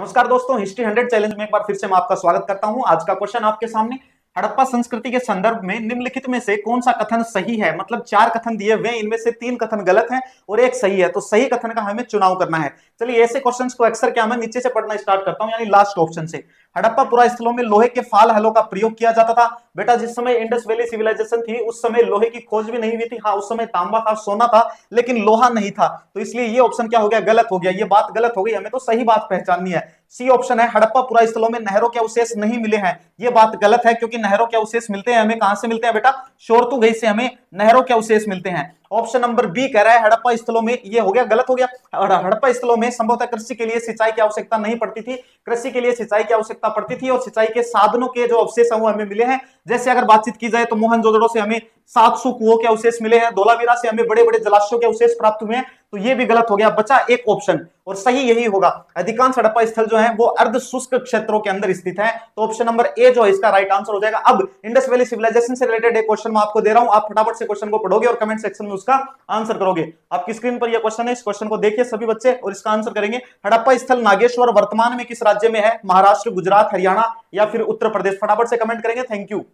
नमस्कार दोस्तों, history 100 challenge में एक बार फिर से मैं आपका स्वागत करता हूं। आज का क्वेश्चन आपके सामने, हड़प्पा संस्कृति के संदर्भ में निम्नलिखित में से कौन सा कथन सही है। मतलब 4 कथन दिए हुए, इनमें से 3 कथन गलत हैं और एक सही है, तो सही कथन का हमें चुनाव करना है। चलिए ऐसे क्वेश्चंस को अक्सर क्या मैं नीचे से पढ़ना स्टार्ट करता हूं, यानी लास्ट ऑप्शन से। हड़प्पा पुरा स्थलों में लोहे के फाल हलों का प्रयोग किया जाता था। बेटा जिस समय इंडस वैली सिविलाइजेशन थी उस समय लोहे की खोज भी नहीं हुई थी। हाँ, उस समय तांबा था, सोना था, लेकिन लोहा नहीं था। तो इसलिए ये ऑप्शन क्या हो गया, गलत हो गया। ये बात गलत हो गई, हमें तो सही बात पहचाननी है। सी ऑप्शन है, हड़प्पा पुरा स्थलों में नहरों के अवशेष नहीं मिले हैं। ये बात गलत है, क्योंकि नहरों के अवशेष मिलते हैं हमें कहां से मिलते हैं बेटा, शोरतुगई से हमें नहरों के अवशेष मिलते हैं। ऑप्शन नंबर बी कह रहा है हड़प्पा स्थलों में, ये हो गया गलत हो गया। हड़प्पा स्थलों में संभवतः कृषि के लिए सिंचाई की आवश्यकता नहीं पड़ती थी। कृषि के लिए सिंचाई की आवश्यकता पड़ती थी और सिंचाई के साधनों के जो अवशेष हैं वो हमें मिले हैं। जैसे अगर बातचीत की जाए तो मोहनजोदड़ो से हमें 700 कुओं के अवशेष मिले हैं, धोलावीरा से हमें बड़े बड़े जलाशयों के अवशेष प्राप्त हुए हैं। तो ये भी गलत हो गया, बचा एक ऑप्शन और सही यही होगा। अधिकांश हड़प्पा स्थल जो है वो अर्ध शुष्क क्षेत्रों के अंदर स्थित है। तो ऑप्शन नंबर ए जो है इसका राइट आंसर हो जाएगा। अब इंडस वैली सिविलाइजेशन से रिलेटेड एक क्वेश्चन मैं आपको दे रहा हूं, आप फटाफट से क्वेश्चन को पढ़ोगे और कमेंट सेक्शन में उसका आंसर करोगे। आपकी स्क्रीन पर यह क्वेश्चन है, इस क्वेश्चन को देखिए सभी बच्चे और इसका आंसर करेंगे। हड़प्पा स्थल नागेश्वर वर्तमान में किस राज्य में है, महाराष्ट्र, गुजरात, हरियाणा या फिर उत्तर प्रदेश? फटाफट से कमेंट करेंगे। Thank you.